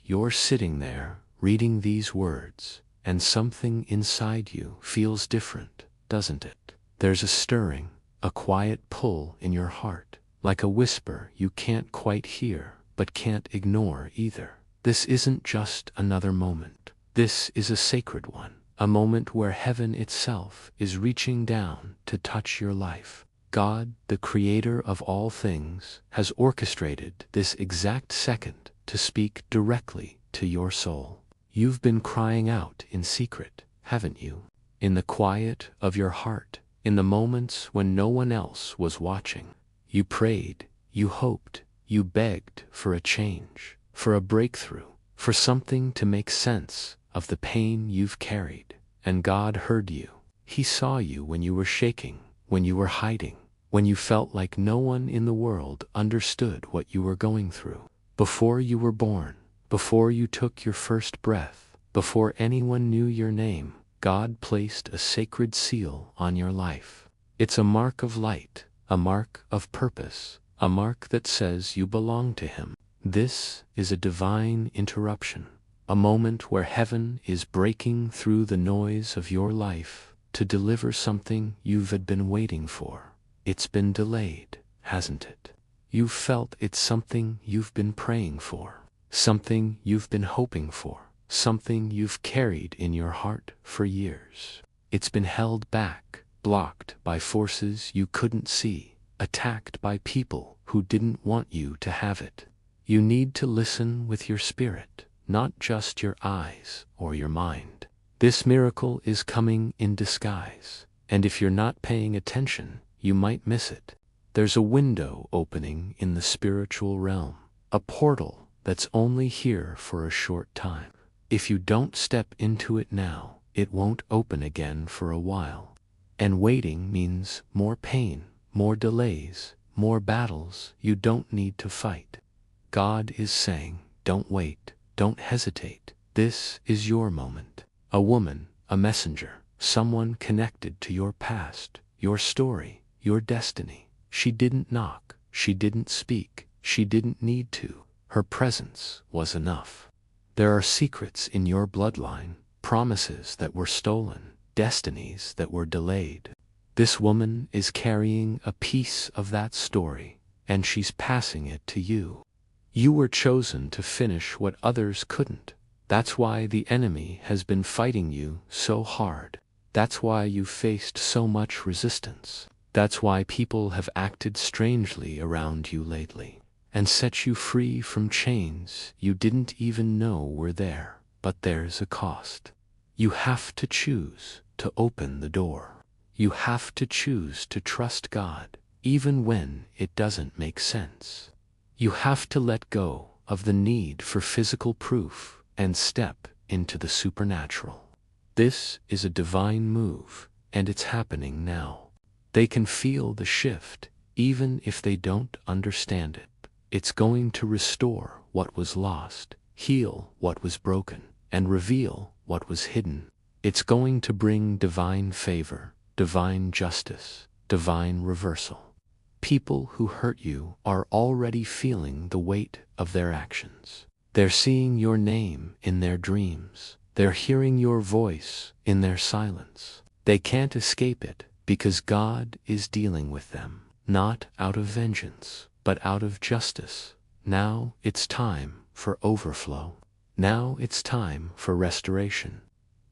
you're sitting there, reading these words, and something inside you feels different, doesn't it? There's a stirring, a quiet pull in your heart, like a whisper you can't quite hear, but can't ignore either. This isn't just another moment. This is a sacred one, a moment where heaven itself is reaching down to touch your life. God, the creator of all things, has orchestrated this exact second to speak directly to your soul. You've been crying out in secret, haven't you? In the quiet of your heart, in the moments when no one else was watching. You prayed, you hoped, you begged for a change, for a breakthrough, for something to make sense of the pain you've carried. And God heard you. He saw you when you were shaking, when you were hiding, when you felt like no one in the world understood what you were going through. Before you were born, before you took your first breath, before anyone knew your name, God placed a sacred seal on your life. It's a mark of light, a mark of purpose, a mark that says you belong to Him. This is a divine interruption, a moment where heaven is breaking through the noise of your life to deliver something you've been waiting for. It's been delayed, hasn't it? You've felt it's something you've been praying for, something you've been hoping for, something you've carried in your heart for years. It's been held back, blocked by forces you couldn't see, attacked by people who didn't want you to have it. You need to listen with your spirit, not just your eyes or your mind. This miracle is coming in disguise, and if you're not paying attention, you might miss it. There's a window opening in the spiritual realm, a portal that's only here for a short time. If you don't step into it now, it won't open again for a while. And waiting means more pain, more delays, more battles you don't need to fight. God is saying, don't wait, don't hesitate. This is your moment. A woman, a messenger, someone connected to your past, your story, your destiny. She didn't knock, she didn't speak, she didn't need to. Her presence was enough. There are secrets in your bloodline, promises that were stolen, destinies that were delayed. This woman is carrying a piece of that story, and she's passing it to you. You were chosen to finish what others couldn't. That's why the enemy has been fighting you so hard. That's why you've faced so much resistance. That's why people have acted strangely around you lately, and set you free from chains you didn't even know were there. But there's a cost. You have to choose to open the door. You have to choose to trust God, even when it doesn't make sense. You have to let go of the need for physical proof and step into the supernatural. This is a divine move, and it's happening now. They can feel the shift, even if they don't understand it. It's going to restore what was lost, heal what was broken, and reveal what was hidden. It's going to bring divine favor, divine justice, divine reversal. People who hurt you are already feeling the weight of their actions. They're seeing your name in their dreams. They're hearing your voice in their silence. They can't escape it because God is dealing with them, not out of vengeance, but out of justice. Now it's time for overflow. Now it's time for restoration.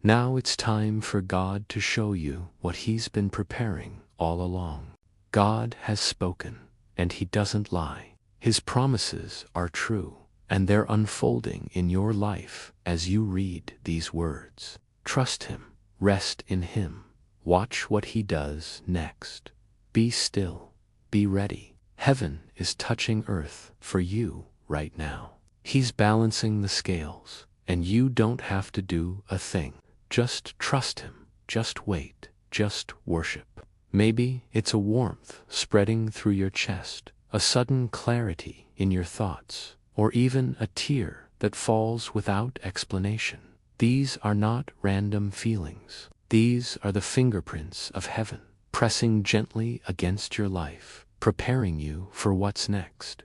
Now it's time for God to show you what He's been preparing all along. God has spoken, and He doesn't lie. His promises are true, and they're unfolding in your life as you read these words. Trust Him, rest in Him, watch what He does next. Be still, be ready. Heaven is touching earth for you right now. He's balancing the scales, and you don't have to do a thing. Just trust Him, just wait, just worship. Maybe it's a warmth spreading through your chest, a sudden clarity in your thoughts, or even a tear that falls without explanation. These are not random feelings. These are the fingerprints of heaven, pressing gently against your life, preparing you for what's next.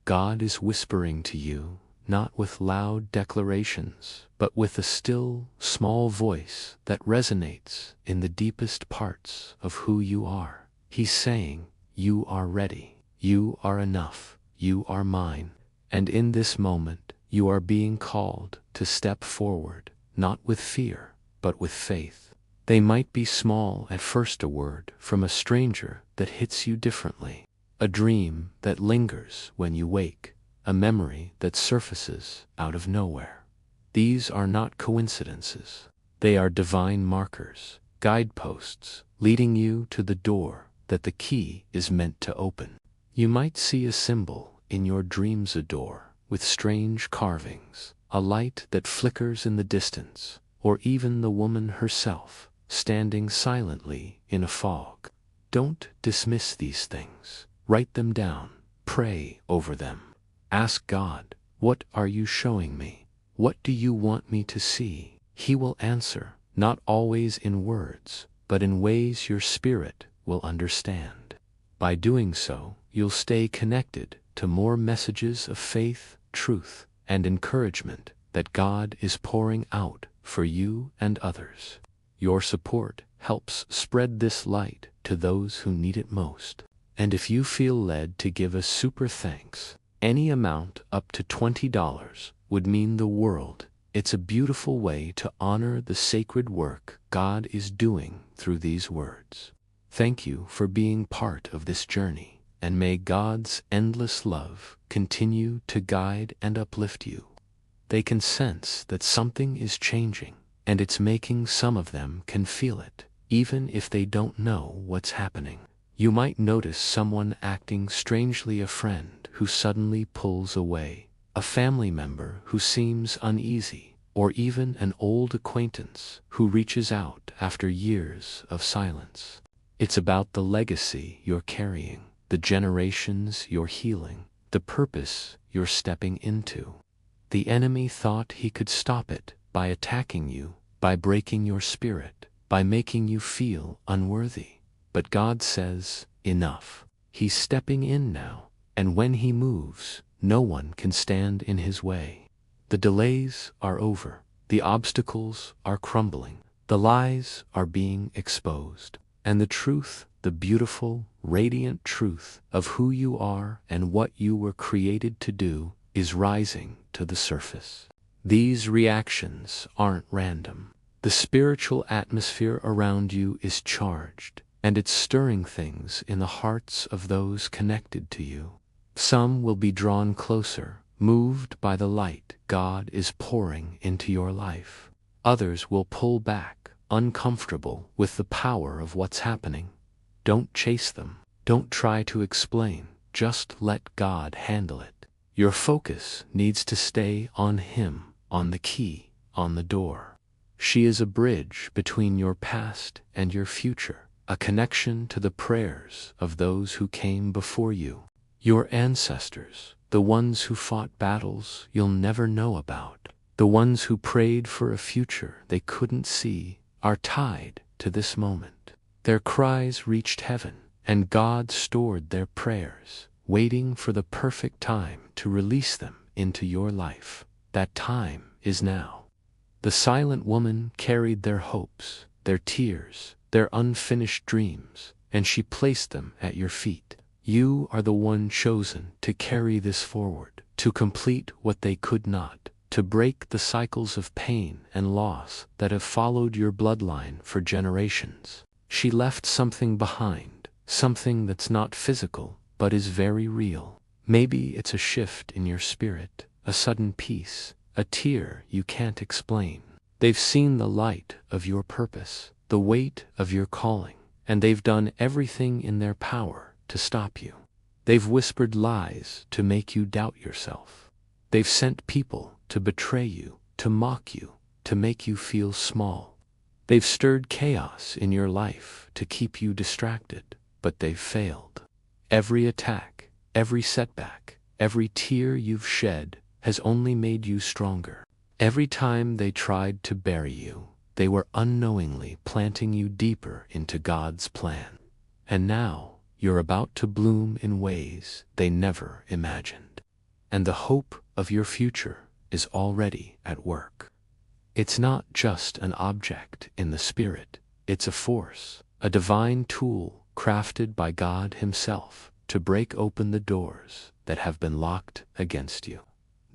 God is whispering to you, not with loud declarations, but with a still, small voice that resonates in the deepest parts of who you are. He's saying, "You are ready. You are enough. You are mine." And in this moment, you are being called to step forward, not with fear, but with faith. They might be small at first, a word from a stranger that hits you differently, a dream that lingers when you wake, a memory that surfaces out of nowhere. These are not coincidences. They are divine markers, guideposts, leading you to the door that the key is meant to open. You might see a symbol in your dreams, a door with strange carvings, a light that flickers in the distance, or even the woman herself standing silently in a fog. Don't dismiss these things. Write them down. Pray over them. Ask God, "What are you showing me? What do you want me to see?" He will answer, not always in words, but in ways your spirit will understand. By doing so, you'll stay connected to more messages of faith, truth, and encouragement that God is pouring out for you and others. Your support helps spread this light to those who need it most. And if you feel led to give a super thanks, any amount up to $20 would mean the world. It's a beautiful way to honor the sacred work God is doing through these words. Thank you for being part of this journey, and may God's endless love continue to guide and uplift you. They can sense that something is changing, and it's making some of them can feel it, even if they don't know what's happening. You might notice someone acting strangely, a friend who suddenly pulls away, a family member who seems uneasy, or even an old acquaintance who reaches out after years of silence. It's about the legacy you're carrying, the generations you're healing, the purpose you're stepping into. The enemy thought he could stop it by attacking you, by breaking your spirit, by making you feel unworthy. But God says, enough. He's stepping in now, and when he moves, no one can stand in his way. The delays are over, the obstacles are crumbling, the lies are being exposed, and the truth, the beautiful, radiant truth of who you are and what you were created to do, is rising to the surface. These reactions aren't random. The spiritual atmosphere around you is charged, and it's stirring things in the hearts of those connected to you. Some will be drawn closer, moved by the light God is pouring into your life. Others will pull back, uncomfortable with the power of what's happening. Don't chase them. Don't try to explain. Just let God handle it. Your focus needs to stay on Him, on the key, on the door. She is a bridge between your past and your future, a connection to the prayers of those who came before you. Your ancestors, the ones who fought battles you'll never know about, the ones who prayed for a future they couldn't see, are tied to this moment. Their cries reached heaven, and God stored their prayers, waiting for the perfect time to release them into your life. That time is now. The silent woman carried their hopes, their tears, their unfinished dreams, and she placed them at your feet. You are the one chosen to carry this forward, to complete what they could not, to break the cycles of pain and loss that have followed your bloodline for generations. She left something behind, something that's not physical, but is very real. Maybe it's a shift in your spirit, a sudden peace, a tear you can't explain. They've seen the light of your purpose, the weight of your calling, and they've done everything in their power to stop you. They've whispered lies to make you doubt yourself. They've sent people to betray you, to mock you, to make you feel small. They've stirred chaos in your life to keep you distracted, but they've failed. Every attack, every setback, every tear you've shed has only made you stronger. Every time they tried to bury you, they were unknowingly planting you deeper into God's plan. And now you're about to bloom in ways they never imagined. And the hope of your future is already at work. It's not just an object in the spirit, it's a force, a divine tool crafted by God Himself to break open the doors that have been locked against you.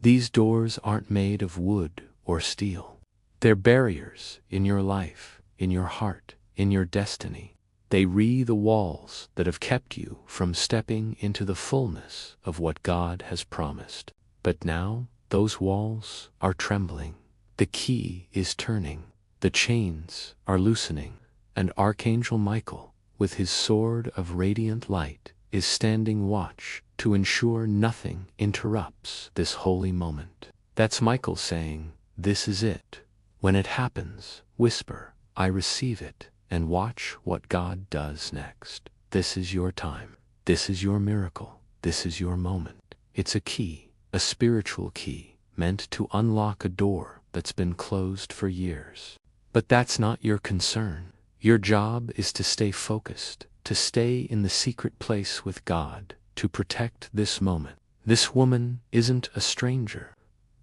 These doors aren't made of wood or steel. They're barriers in your life, in your heart, in your destiny. They the walls that have kept you from stepping into the fullness of what God has promised. But now, those walls are trembling. The key is turning. The chains are loosening. And Archangel Michael, with his sword of radiant light, is standing watch to ensure nothing interrupts this holy moment. That's Michael saying, "This is it." When it happens, whisper, "I receive it," and watch what God does next. This is your time. This is your miracle. This is your moment. It's a key, a spiritual key, meant to unlock a door that's been closed for years. But that's not your concern. Your job is to stay focused, to stay in the secret place with God, to protect this moment. This woman isn't a stranger.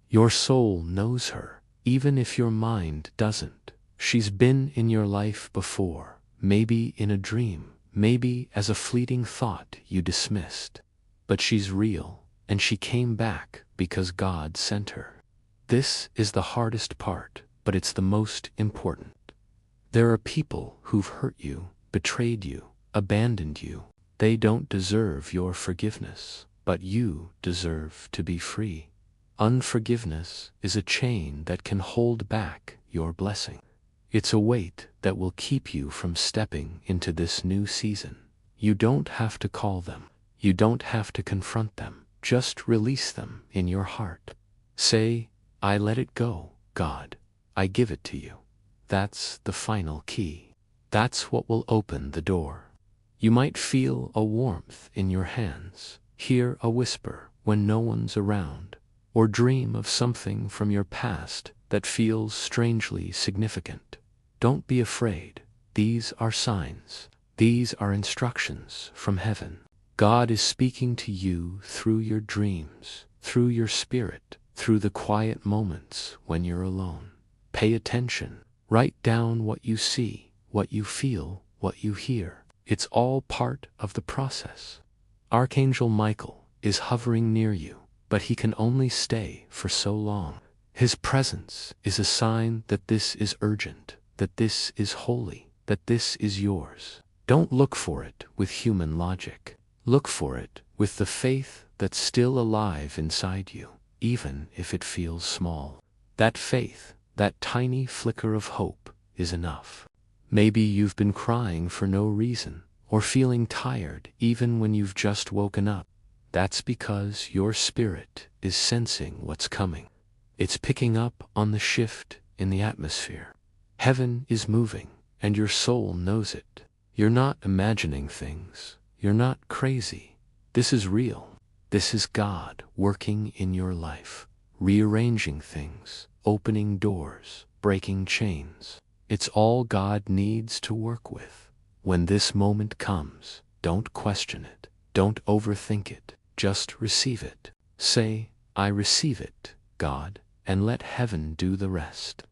Your soul knows her, even if your mind doesn't. She's been in your life before, maybe in a dream, maybe as a fleeting thought you dismissed. But she's real, and she came back because God sent her. This is the hardest part, but it's the most important. There are people who've hurt you, betrayed you, abandoned you. They don't deserve your forgiveness, but you deserve to be free. Unforgiveness is a chain that can hold back your blessing. It's a weight that will keep you from stepping into this new season. You don't have to call them. You don't have to confront them. Just release them in your heart. Say, "I let it go, God. I give it to you." That's the final key. That's what will open the door. You might feel a warmth in your hands, hear a whisper when no one's around, or dream of something from your past that feels strangely significant. Don't be afraid. These are signs. These are instructions from heaven. God is speaking to you through your dreams, through your spirit, through the quiet moments when you're alone. Pay attention. Write down what you see, what you feel, what you hear. It's all part of the process. Archangel Michael is hovering near you, but he can only stay for so long. His presence is a sign that this is urgent, that this is holy, that this is yours. Don't look for it with human logic. Look for it with the faith that's still alive inside you, even if it feels small. That faith, that tiny flicker of hope, is enough. Maybe you've been crying for no reason, or feeling tired even when you've just woken up. That's because your spirit is sensing what's coming. It's picking up on the shift in the atmosphere. Heaven is moving, and your soul knows it. You're not imagining things. You're not crazy. This is real. This is God working in your life, rearranging things, opening doors, breaking chains. It's all God needs to work with. When this moment comes, don't question it. Don't overthink it. Just receive it. Say, "I receive it, God," and let heaven do the rest.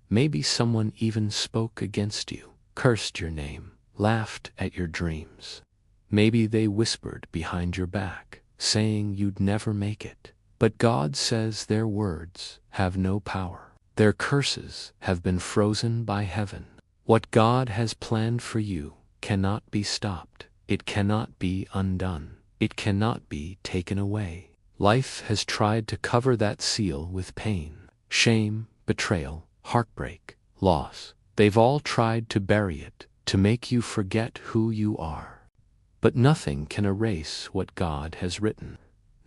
Maybe someone even spoke against you, cursed your name, laughed at your dreams. Maybe they whispered behind your back, saying you'd never make it. But God says their words have no power. Their curses have been frozen by heaven. What God has planned for you cannot be stopped. It cannot be undone. It cannot be taken away. Life has tried to cover that seal with pain, shame, betrayal, heartbreak, loss. They've all tried to bury it, to make you forget who you are. But nothing can erase what God has written.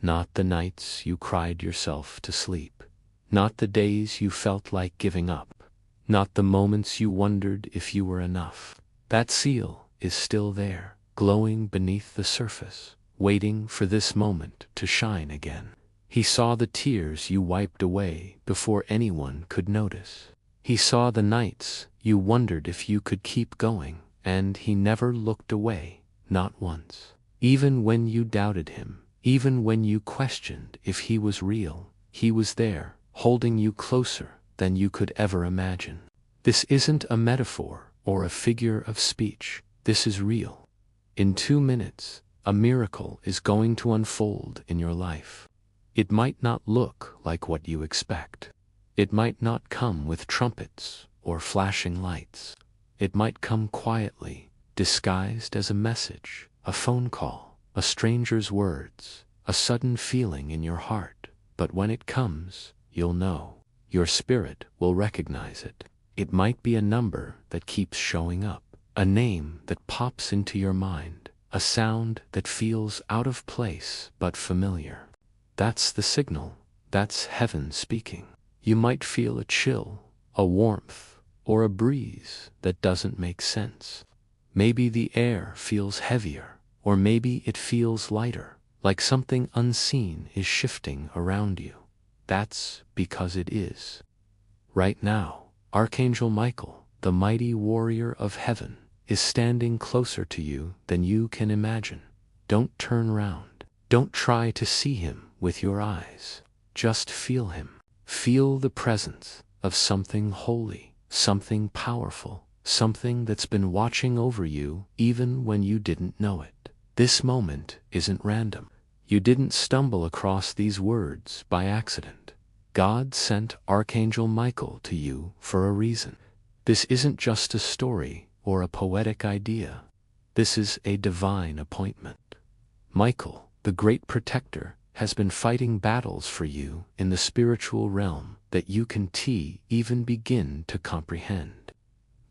Not the nights you cried yourself to sleep. Not the days you felt like giving up. Not the moments you wondered if you were enough. That seal is still there, glowing beneath the surface, waiting for this moment to shine again. He saw the tears you wiped away before anyone could notice. He saw the nights you wondered if you could keep going, and he never looked away, not once. Even when you doubted him, even when you questioned if he was real, He was there, holding you closer than you could ever imagine. This isn't a metaphor or a figure of speech. This is real. In 2 minutes, a miracle is going to unfold in your life. It might not look like what you expect. It might not come with trumpets or flashing lights. It might come quietly, disguised as a message, a phone call, a stranger's words, a sudden feeling in your heart. But when it comes, you'll know. Your spirit will recognize it. It might be a number that keeps showing up, a name that pops into your mind, a sound that feels out of place but familiar. That's the signal. That's heaven speaking. You might feel a chill, a warmth, or a breeze that doesn't make sense. Maybe the air feels heavier, or maybe it feels lighter, like something unseen is shifting around you. That's because it is. Right now, Archangel Michael, the mighty warrior of heaven, is standing closer to you than you can imagine. Don't turn round. Don't try to see him with your eyes. Just feel him. Feel the presence of something holy, something powerful, something that's been watching over you even when you didn't know it. This moment isn't random. You didn't stumble across these words by accident. God sent Archangel Michael to you for a reason. This isn't just a story or a poetic idea. This is a divine appointment. Michael, the great protector, has been fighting battles for you in the spiritual realm that you can't even begin to comprehend.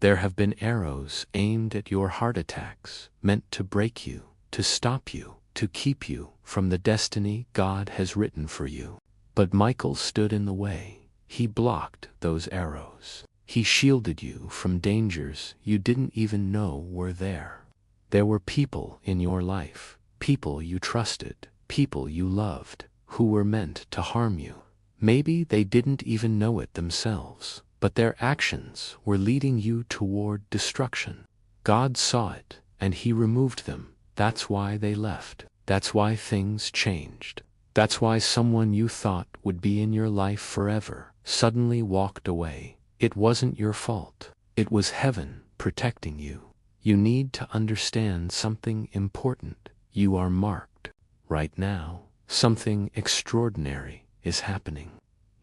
There have been arrows aimed at your heart attacks, meant to break you, to stop you, to keep you from the destiny God has written for you. But Michael stood in the way. He blocked those arrows. He shielded you from dangers you didn't even know were there. There were people in your life, people you trusted, people you loved, who were meant to harm you. Maybe they didn't even know it themselves, but their actions were leading you toward destruction. God saw it, and he removed them. That's why they left. That's why things changed. That's why someone you thought would be in your life forever suddenly walked away. It wasn't your fault. It was heaven protecting you. You need to understand something important. You are marked. Right now, something extraordinary is happening.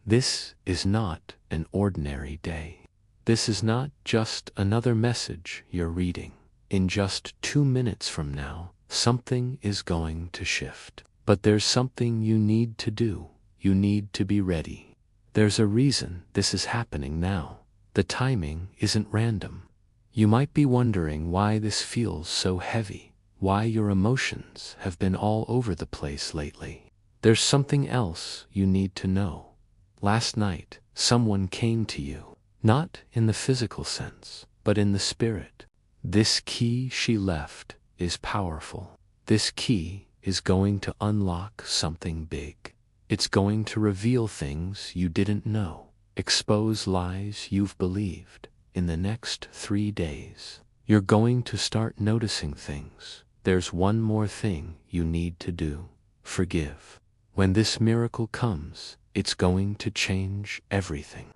This is not an ordinary day. This is not just another message you're reading. In just 2 minutes from now, something is going to shift. But there's something you need to do. You need to be ready. There's a reason this is happening now. The timing isn't random. You might be wondering why this feels so heavy, why your emotions have been all over the place lately. There's something else you need to know. Last night, someone came to you, not in the physical sense, but in the spirit. This key she left is powerful. This key is going to unlock something big. It's going to reveal things you didn't know, expose lies you've believed. In the next 3 days, you're going to start noticing things. There's one more thing you need to do. Forgive. When this miracle comes, it's going to change everything.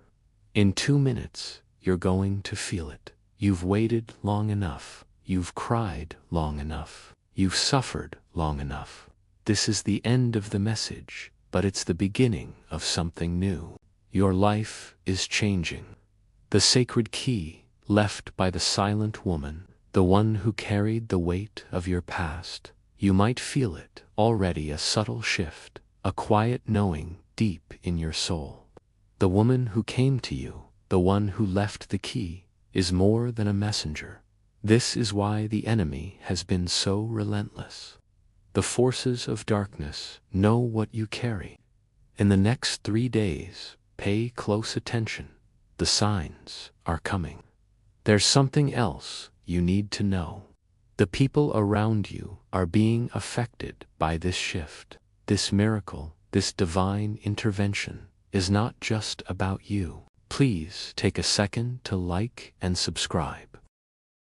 In 2 minutes, you're going to feel it. You've waited long enough. You've cried long enough. You've suffered long enough. This is the end of the message, but it's the beginning of something new. Your life is changing. The sacred key left by the silent woman, the one who carried the weight of your past, you might feel it already, a subtle shift, a quiet knowing deep in your soul. The woman who came to you, the one who left the key, is more than a messenger. This is why the enemy has been so relentless. The forces of darkness know what you carry. In the next 3 days, pay close attention. The signs are coming. There's something else you need to know. The people around you are being affected by this shift. This miracle, this divine intervention, is not just about you. Please take a second to like and subscribe.